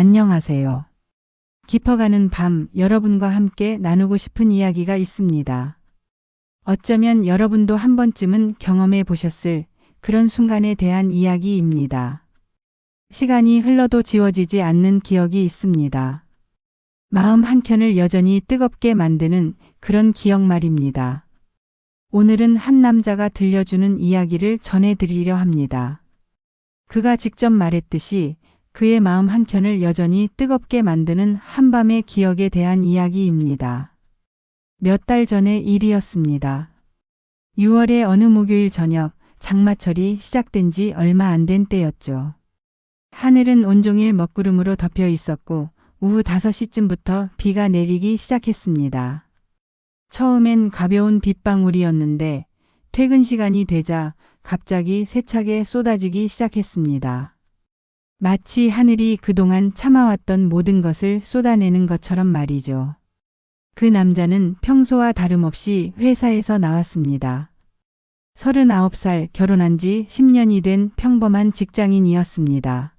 안녕하세요. 깊어가는 밤 여러분과 함께 나누고 싶은 이야기가 있습니다. 어쩌면 여러분도 한 번쯤은 경험해 보셨을 그런 순간에 대한 이야기입니다. 시간이 흘러도 지워지지 않는 기억이 있습니다. 마음 한켠을 여전히 뜨겁게 만드는 그런 기억 말입니다. 오늘은 한 남자가 들려주는 이야기를 전해드리려 합니다. 그가 직접 말했듯이 그의 마음 한켠을 여전히 뜨겁게 만드는 한밤의 기억에 대한 이야기입니다. 몇 달 전의 일이었습니다. 6월의 어느 목요일 저녁, 장마철이 시작된 지 얼마 안 된 때였죠. 하늘은 온종일 먹구름으로 덮여 있었고 오후 5시쯤부터 비가 내리기 시작했습니다. 처음엔 가벼운 빗방울이었는데 퇴근 시간이 되자 갑자기 세차게 쏟아지기 시작했습니다. 마치 하늘이 그동안 참아왔던 모든 것을 쏟아내는 것처럼 말이죠. 그 남자는 평소와 다름없이 회사에서 나왔습니다. 39살, 결혼한 지 10년이 된 평범한 직장인이었습니다.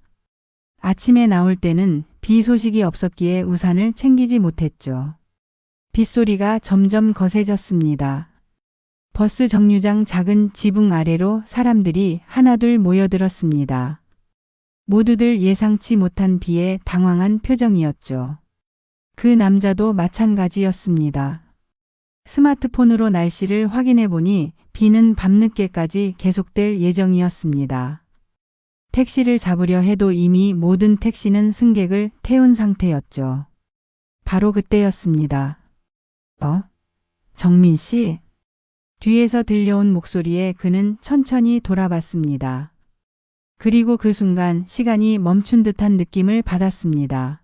아침에 나올 때는 비 소식이 없었기에 우산을 챙기지 못했죠. 빗소리가 점점 거세졌습니다. 버스 정류장 작은 지붕 아래로 사람들이 하나둘 모여들었습니다. 모두들 예상치 못한 비에 당황한 표정이었죠. 그 남자도 마찬가지였습니다. 스마트폰으로 날씨를 확인해 보니 비는 밤늦게까지 계속될 예정이었습니다. 택시를 잡으려 해도 이미 모든 택시는 승객을 태운 상태였죠. 바로 그때였습니다. 정민 씨? 뒤에서 들려온 목소리에 그는 천천히 돌아봤습니다. 그리고 그 순간 시간이 멈춘 듯한 느낌을 받았습니다.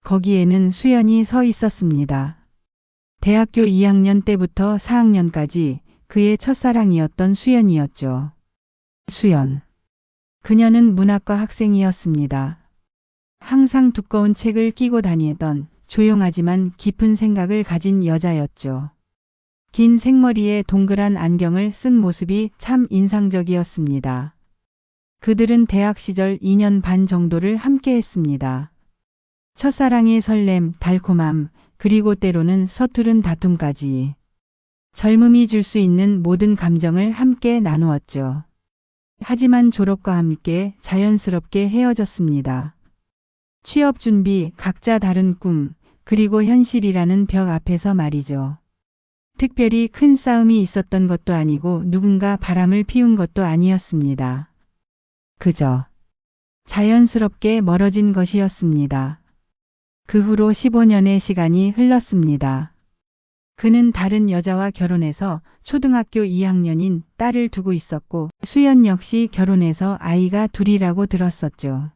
거기에는 수연이 서 있었습니다. 대학교 2학년 때부터 4학년까지 그의 첫사랑이었던 수연이었죠. 수연. 그녀는 문학과 학생이었습니다. 항상 두꺼운 책을 끼고 다니던 조용하지만 깊은 생각을 가진 여자였죠. 긴 생머리에 동그란 안경을 쓴 모습이 참 인상적이었습니다. 그들은 대학 시절 2년 반 정도를 함께 했습니다. 첫사랑의 설렘, 달콤함, 그리고 때로는 서투른 다툼까지. 젊음이 줄 수 있는 모든 감정을 함께 나누었죠. 하지만 졸업과 함께 자연스럽게 헤어졌습니다. 취업 준비, 각자 다른 꿈, 그리고 현실이라는 벽 앞에서 말이죠. 특별히 큰 싸움이 있었던 것도 아니고 누군가 바람을 피운 것도 아니었습니다. 그저 자연스럽게 멀어진 것이었습니다. 그 후로 15년의 시간이 흘렀습니다. 그는 다른 여자와 결혼해서 초등학교 2학년인 딸을 두고 있었고 수연 역시 결혼해서 아이가 둘이라고 들었었죠.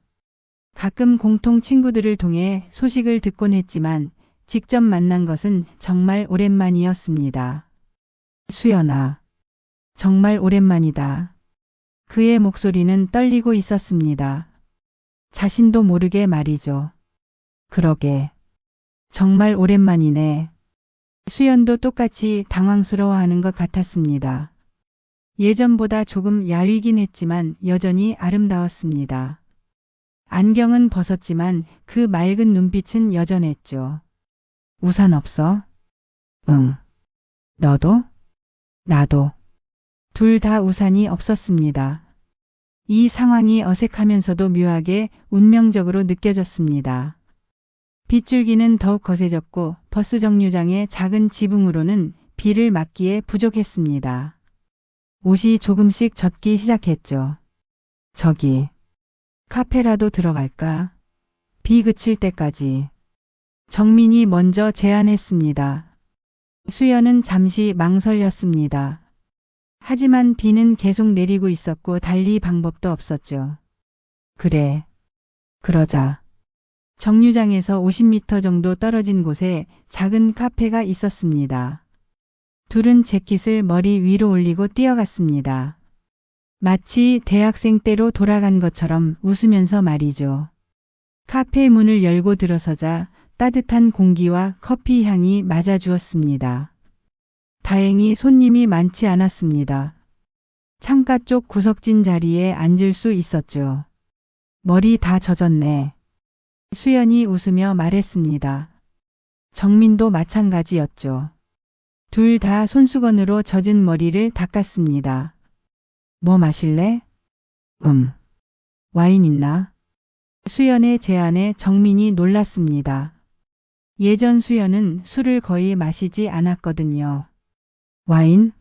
가끔 공통 친구들을 통해 소식을 듣곤 했지만 직접 만난 것은 정말 오랜만이었습니다. 수연아, 정말 오랜만이다. 그의 목소리는 떨리고 있었습니다. 자신도 모르게 말이죠. 그러게. 정말 오랜만이네. 수연도 똑같이 당황스러워하는 것 같았습니다. 예전보다 조금 야위긴 했지만 여전히 아름다웠습니다. 안경은 벗었지만 그 맑은 눈빛은 여전했죠. 우산 없어? 응. 너도? 나도. 둘 다 우산이 없었습니다. 이 상황이 어색하면서도 묘하게 운명적으로 느껴졌습니다. 빗줄기는 더욱 거세졌고 버스 정류장의 작은 지붕으로는 비를 막기에 부족했습니다. 옷이 조금씩 젖기 시작했죠. 저기, 카페라도 들어갈까? 비 그칠 때까지. 정민이 먼저 제안했습니다. 수연은 잠시 망설였습니다. 하지만 비는 계속 내리고 있었고 달리 방법도 없었죠. 그래, 그러자. 정류장에서 50m 정도 떨어진 곳에 작은 카페가 있었습니다. 둘은 재킷을 머리 위로 올리고 뛰어갔습니다. 마치 대학생 때로 돌아간 것처럼 웃으면서 말이죠. 카페 문을 열고 들어서자 따뜻한 공기와 커피 향이 맞아주었습니다. 다행히 손님이 많지 않았습니다. 창가 쪽 구석진 자리에 앉을 수 있었죠. 머리 다 젖었네. 수연이 웃으며 말했습니다. 정민도 마찬가지였죠. 둘 다 손수건으로 젖은 머리를 닦았습니다. 뭐 마실래? 와인 있나? 수연의 제안에 정민이 놀랐습니다. 예전 수연은 술을 거의 마시지 않았거든요. 와인?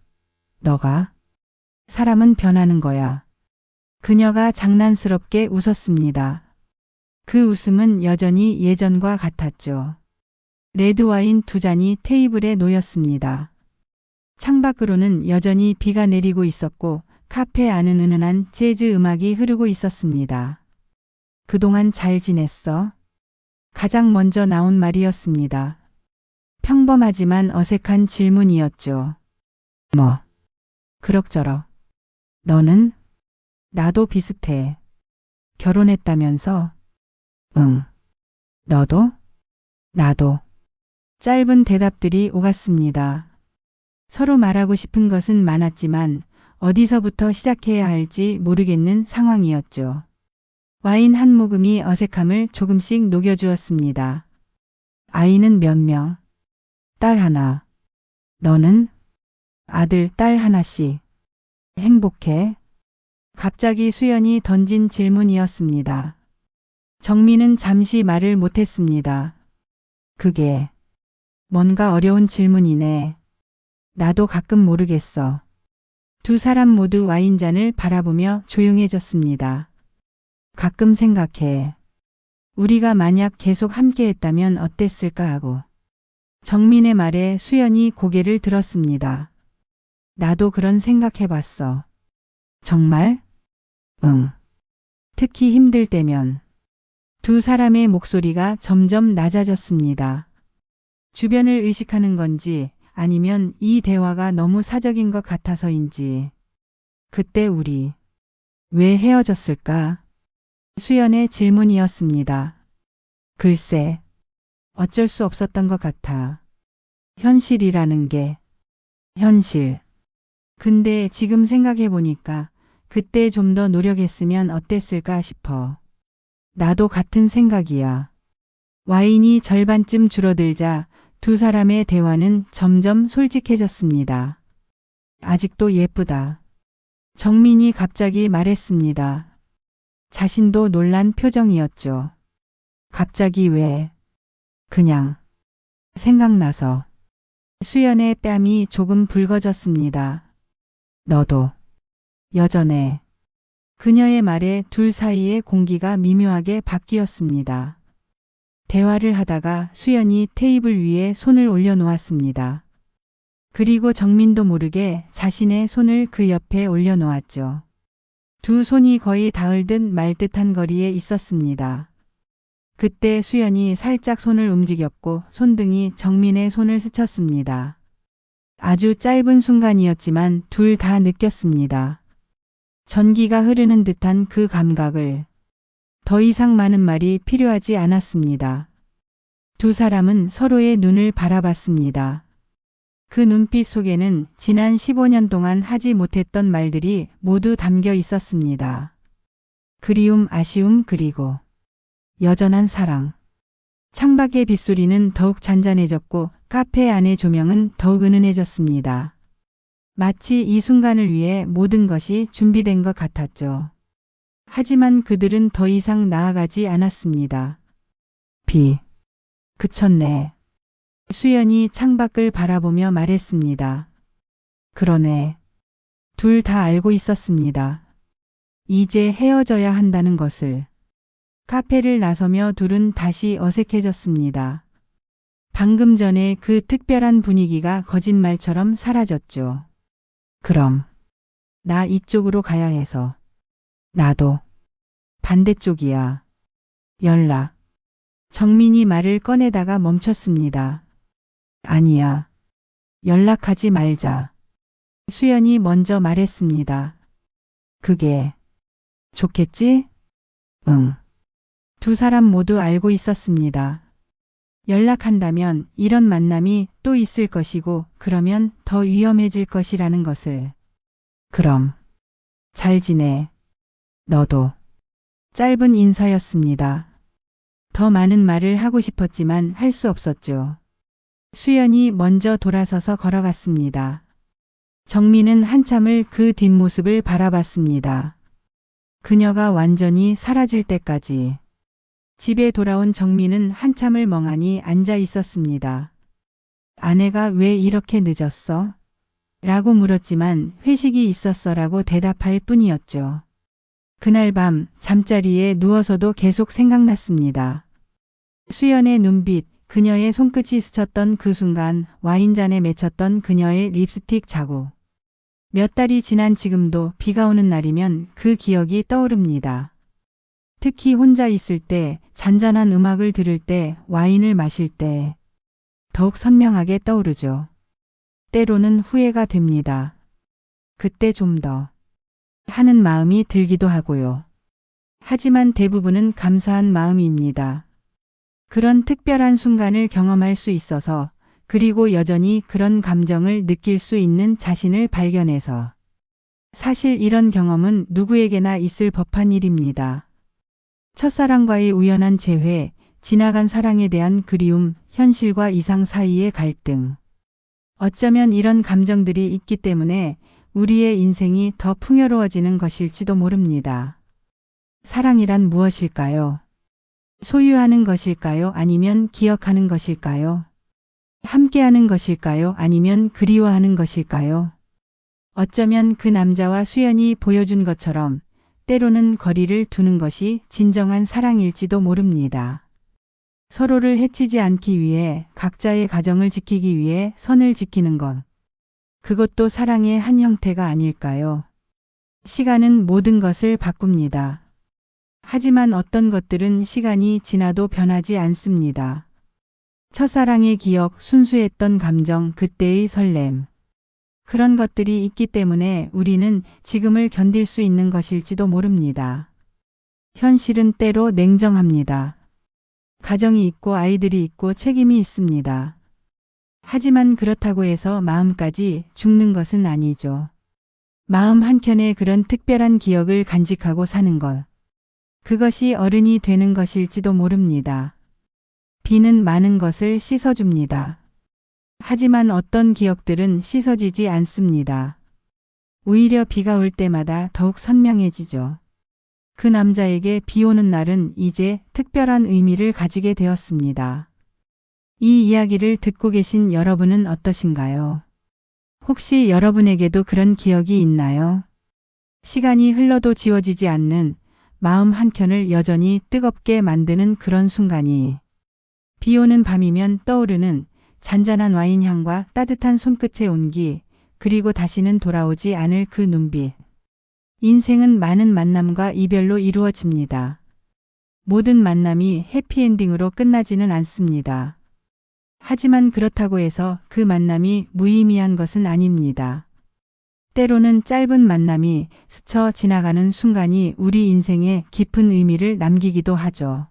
너가? 사람은 변하는 거야. 그녀가 장난스럽게 웃었습니다. 그 웃음은 여전히 예전과 같았죠. 레드와인 2잔이 테이블에 놓였습니다. 창밖으로는 여전히 비가 내리고 있었고 카페 안은 은은한 재즈 음악이 흐르고 있었습니다. 그동안 잘 지냈어? 가장 먼저 나온 말이었습니다. 평범하지만 어색한 질문이었죠. 뭐? 그럭저럭. 너는? 나도 비슷해. 결혼했다면서? 응. 너도? 나도. 짧은 대답들이 오갔습니다. 서로 말하고 싶은 것은 많았지만 어디서부터 시작해야 할지 모르겠는 상황이었죠. 와인 한 모금이 어색함을 조금씩 녹여주었습니다. 아이는 몇 명? 딸 하나. 너는? 아들, 딸 하나씩. 행복해? 갑자기 수연이 던진 질문이었습니다. 정민은 잠시 말을 못했습니다. 그게 뭔가 어려운 질문이네. 나도 가끔 모르겠어. 두 사람 모두 와인잔을 바라보며 조용해졌습니다. 가끔 생각해. 우리가 만약 계속 함께 했다면 어땠을까 하고. 정민의 말에 수연이 고개를 들었습니다. 나도 그런 생각해봤어. 정말? 응. 특히 힘들 때면. 두 사람의 목소리가 점점 낮아졌습니다. 주변을 의식하는 건지 아니면 이 대화가 너무 사적인 것 같아서인지. 그때 우리 왜 헤어졌을까? 수연의 질문이었습니다. 글쎄, 어쩔 수 없었던 것 같아. 현실이라는 게. 현실. 근데 지금 생각해보니까 그때 좀 더 노력했으면 어땠을까 싶어. 나도 같은 생각이야. 와인이 절반쯤 줄어들자 두 사람의 대화는 점점 솔직해졌습니다. 아직도 예쁘다. 정민이 갑자기 말했습니다. 자신도 놀란 표정이었죠. 갑자기 왜? 그냥 생각나서. 수연의 뺨이 조금 붉어졌습니다. 너도 여전해. 그녀의 말에 둘 사이의 공기가 미묘하게 바뀌었습니다. 대화를 하다가 수연이 테이블 위에 손을 올려놓았습니다. 그리고 정민도 모르게 자신의 손을 그 옆에 올려놓았죠. 두 손이 거의 닿을 듯 말 듯한 거리에 있었습니다. 그때 수연이 살짝 손을 움직였고 손등이 정민의 손을 스쳤습니다. 아주 짧은 순간이었지만 둘 다 느꼈습니다. 전기가 흐르는 듯한 그 감각을. 더 이상 많은 말이 필요하지 않았습니다. 두 사람은 서로의 눈을 바라봤습니다. 그 눈빛 속에는 지난 15년 동안 하지 못했던 말들이 모두 담겨 있었습니다. 그리움, 아쉬움, 그리고 여전한 사랑. 창밖의 빗소리는 더욱 잔잔해졌고 카페 안의 조명은 더욱 은은해졌습니다. 마치 이 순간을 위해 모든 것이 준비된 것 같았죠. 하지만 그들은 더 이상 나아가지 않았습니다. 비 그쳤네. 수연이 창밖을 바라보며 말했습니다. 그러네. 둘 다 알고 있었습니다. 이제 헤어져야 한다는 것을. 카페를 나서며 둘은 다시 어색해졌습니다. 방금 전에 그 특별한 분위기가 거짓말처럼 사라졌죠. 그럼 나 이쪽으로 가야 해서. 나도 반대쪽이야. 연락. 정민이 말을 꺼내다가 멈췄습니다. 아니야. 연락하지 말자. 수연이 먼저 말했습니다. 그게 좋겠지? 응. 두 사람 모두 알고 있었습니다. 연락한다면 이런 만남이 또 있을 것이고 그러면 더 위험해질 것이라는 것을. 그럼 잘 지내. 너도. 짧은 인사였습니다. 더 많은 말을 하고 싶었지만 할 수 없었죠. 수연이 먼저 돌아서서 걸어갔습니다. 정민은 한참을 그 뒷모습을 바라봤습니다. 그녀가 완전히 사라질 때까지. 집에 돌아온 정민은 한참을 멍하니 앉아 있었습니다. 아내가 왜 이렇게 늦었어? 라고 물었지만 회식이 있었어라고 대답할 뿐이었죠. 그날 밤 잠자리에 누워서도 계속 생각났습니다. 수연의 눈빛, 그녀의 손끝이 스쳤던 그 순간, 와인잔에 맺혔던 그녀의 립스틱 자국. 몇 달이 지난 지금도 비가 오는 날이면 그 기억이 떠오릅니다. 특히 혼자 있을 때, 잔잔한 음악을 들을 때, 와인을 마실 때 더욱 선명하게 떠오르죠. 때로는 후회가 됩니다. 그때 좀 더 하는 마음이 들기도 하고요. 하지만 대부분은 감사한 마음입니다. 그런 특별한 순간을 경험할 수 있어서, 그리고 여전히 그런 감정을 느낄 수 있는 자신을 발견해서. 사실 이런 경험은 누구에게나 있을 법한 일입니다. 첫사랑과의 우연한 재회, 지나간 사랑에 대한 그리움, 현실과 이상 사이의 갈등. 어쩌면 이런 감정들이 있기 때문에 우리의 인생이 더 풍요로워지는 것일지도 모릅니다. 사랑이란 무엇일까요? 소유하는 것일까요? 아니면 기억하는 것일까요? 함께하는 것일까요? 아니면 그리워하는 것일까요? 어쩌면 그 남자와 수연이 보여준 것처럼 때로는 거리를 두는 것이 진정한 사랑일지도 모릅니다. 서로를 해치지 않기 위해, 각자의 가정을 지키기 위해 선을 지키는 것. 그것도 사랑의 한 형태가 아닐까요? 시간은 모든 것을 바꿉니다. 하지만 어떤 것들은 시간이 지나도 변하지 않습니다. 첫사랑의 기억, 순수했던 감정, 그때의 설렘. 그런 것들이 있기 때문에 우리는 지금을 견딜 수 있는 것일지도 모릅니다. 현실은 때로 냉정합니다. 가정이 있고 아이들이 있고 책임이 있습니다. 하지만 그렇다고 해서 마음까지 죽는 것은 아니죠. 마음 한켠에 그런 특별한 기억을 간직하고 사는 것. 그것이 어른이 되는 것일지도 모릅니다. 비는 많은 것을 씻어줍니다. 하지만 어떤 기억들은 씻어지지 않습니다. 오히려 비가 올 때마다 더욱 선명해지죠. 그 남자에게 비 오는 날은 이제 특별한 의미를 가지게 되었습니다. 이 이야기를 듣고 계신 여러분은 어떠신가요? 혹시 여러분에게도 그런 기억이 있나요? 시간이 흘러도 지워지지 않는 마음 한켠을 여전히 뜨겁게 만드는 그런 순간이. 비 오는 밤이면 떠오르는 잔잔한 와인 향과 따뜻한 손끝의 온기, 그리고 다시는 돌아오지 않을 그 눈빛. 인생은 많은 만남과 이별로 이루어집니다. 모든 만남이 해피엔딩으로 끝나지는 않습니다. 하지만 그렇다고 해서 그 만남이 무의미한 것은 아닙니다. 때로는 짧은 만남이 스쳐 지나가는 순간이 우리 인생에 깊은 의미를 남기기도 하죠.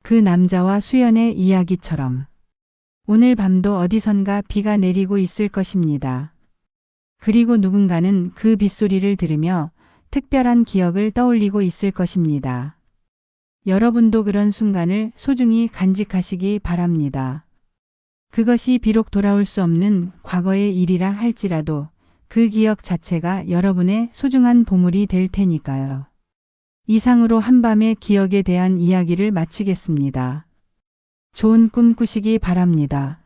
그 남자와 수연의 이야기처럼. 오늘 밤도 어디선가 비가 내리고 있을 것입니다. 그리고 누군가는 그 빗소리를 들으며 특별한 기억을 떠올리고 있을 것입니다. 여러분도 그런 순간을 소중히 간직하시기 바랍니다. 그것이 비록 돌아올 수 없는 과거의 일이라 할지라도 그 기억 자체가 여러분의 소중한 보물이 될 테니까요. 이상으로 한밤의 기억에 대한 이야기를 마치겠습니다. 좋은 꿈 꾸시기 바랍니다.